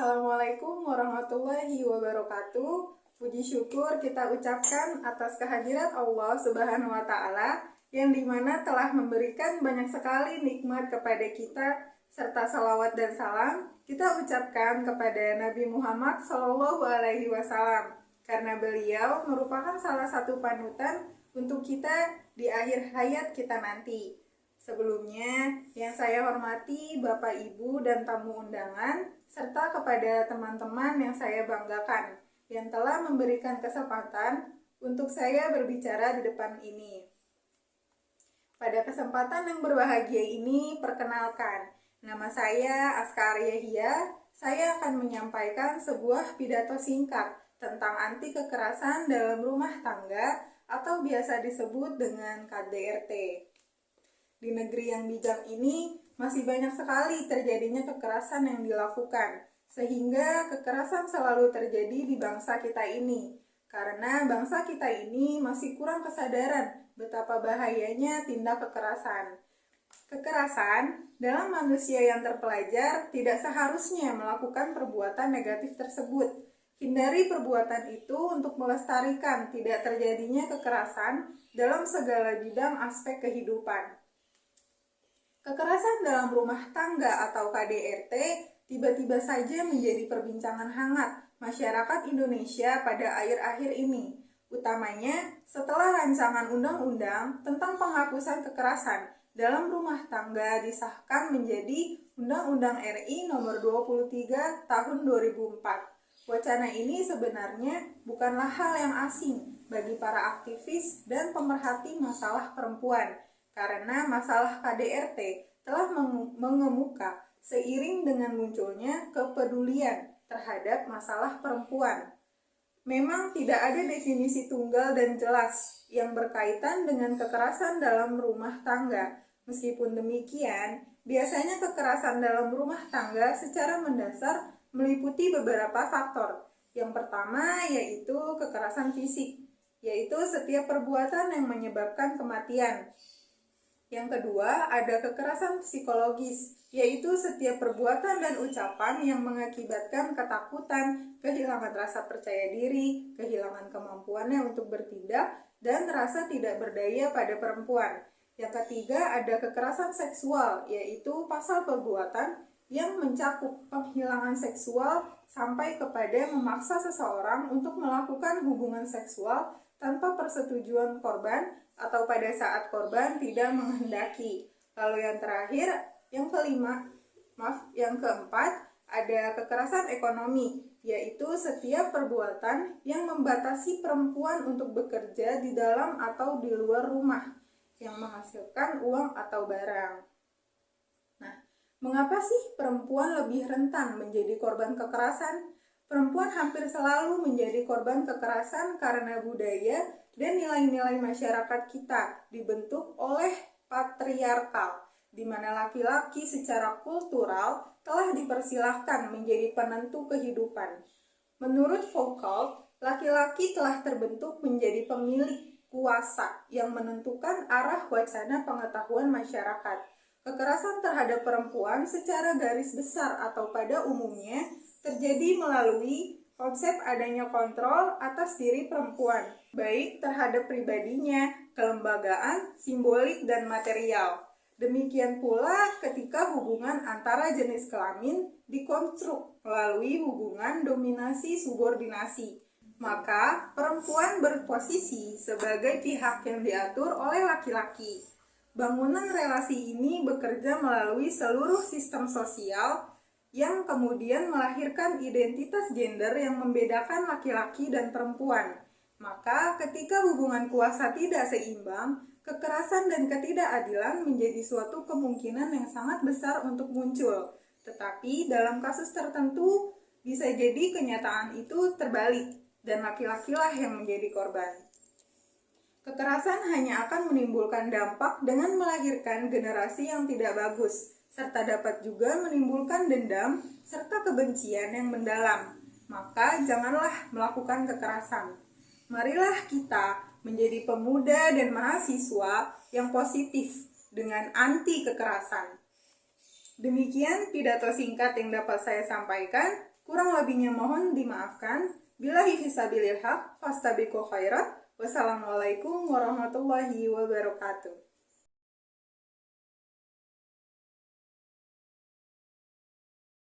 Assalamualaikum warahmatullahi wabarakatuh. Puji syukur kita ucapkan atas kehadirat Allah Subhanahu wa Ta'ala yang dimana telah memberikan banyak sekali nikmat kepada kita, serta salawat dan salam kita ucapkan kepada Nabi Muhammad Sallallahu Alaihi Wasallam, karena beliau merupakan salah satu panutan untuk kita di akhir hayat kita nanti. Sebelumnya, yang saya hormati Bapak, Ibu, dan tamu undangan, serta kepada teman-teman yang saya banggakan, yang telah memberikan kesempatan untuk saya berbicara di depan ini. Pada kesempatan yang berbahagia ini, perkenalkan, nama saya Aska Aryahia. Saya akan menyampaikan sebuah pidato singkat tentang anti kekerasan dalam rumah tangga atau biasa disebut dengan KDRT. Di negeri yang bijak ini masih banyak sekali terjadinya kekerasan yang dilakukan, sehingga kekerasan selalu terjadi di bangsa kita ini. Karena bangsa kita ini masih kurang kesadaran betapa bahayanya tindak kekerasan. Kekerasan dalam manusia yang terpelajar tidak seharusnya melakukan perbuatan negatif tersebut. Hindari perbuatan itu untuk melestarikan tidak terjadinya kekerasan dalam segala bidang aspek kehidupan. Kekerasan dalam rumah tangga atau KDRT tiba-tiba saja menjadi perbincangan hangat masyarakat Indonesia pada akhir-akhir ini, utamanya setelah rancangan undang-undang tentang penghapusan kekerasan dalam rumah tangga disahkan menjadi Undang-Undang RI Nomor 23 Tahun 2004. Wacana ini sebenarnya bukanlah hal yang asing bagi para aktivis dan pemerhati masalah perempuan, karena masalah KDRT telah mengemuka seiring dengan munculnya kepedulian terhadap masalah perempuan. Memang tidak ada definisi tunggal dan jelas yang berkaitan dengan kekerasan dalam rumah tangga. Meskipun demikian, biasanya kekerasan dalam rumah tangga secara mendasar meliputi beberapa faktor. Yang pertama yaitu kekerasan fisik, yaitu setiap perbuatan yang menyebabkan kematian. Yang kedua, ada kekerasan psikologis, yaitu setiap perbuatan dan ucapan yang mengakibatkan ketakutan, kehilangan rasa percaya diri, kehilangan kemampuannya untuk bertindak, dan rasa tidak berdaya pada perempuan. Yang ketiga, ada kekerasan seksual, yaitu pasal perbuatan yang mencakup penghilangan seksual sampai kepada memaksa seseorang untuk melakukan hubungan seksual tanpa persetujuan korban atau pada saat korban tidak menghendaki. Lalu yang keempat, ada kekerasan ekonomi, yaitu setiap perbuatan yang membatasi perempuan untuk bekerja di dalam atau di luar rumah yang menghasilkan uang atau barang. Nah, mengapa sih perempuan lebih rentan menjadi korban kekerasan? Perempuan hampir selalu menjadi korban kekerasan karena budaya dan nilai-nilai masyarakat kita dibentuk oleh patriarkal, di mana laki-laki secara kultural telah dipersilahkan menjadi penentu kehidupan. Menurut Foucault, laki-laki telah terbentuk menjadi pemilik kuasa yang menentukan arah wacana pengetahuan masyarakat. Kekerasan terhadap perempuan secara garis besar atau pada umumnya terjadi melalui konsep adanya kontrol atas diri perempuan, baik terhadap pribadinya, kelembagaan, simbolik, dan material. Demikian pula ketika hubungan antara jenis kelamin dikonstruk melalui hubungan dominasi-subordinasi, maka perempuan berposisi sebagai pihak yang diatur oleh laki-laki. Bangunan relasi ini bekerja melalui seluruh sistem sosial yang kemudian melahirkan identitas gender yang membedakan laki-laki dan perempuan. Maka ketika hubungan kuasa tidak seimbang, kekerasan dan ketidakadilan menjadi suatu kemungkinan yang sangat besar untuk muncul. Tetapi dalam kasus tertentu bisa jadi kenyataan itu terbalik dan laki-lakilah yang menjadi korban. Kekerasan hanya akan menimbulkan dampak dengan melahirkan generasi yang tidak bagus, serta dapat juga menimbulkan dendam serta kebencian yang mendalam. Maka janganlah melakukan kekerasan. Marilah kita menjadi pemuda dan mahasiswa yang positif dengan anti kekerasan. Demikian pidato singkat yang dapat saya sampaikan. Kurang lebihnya mohon dimaafkan. Billahi fisabilil haq, fastabiqul khairat. Wassalamualaikum warahmatullahi wabarakatuh.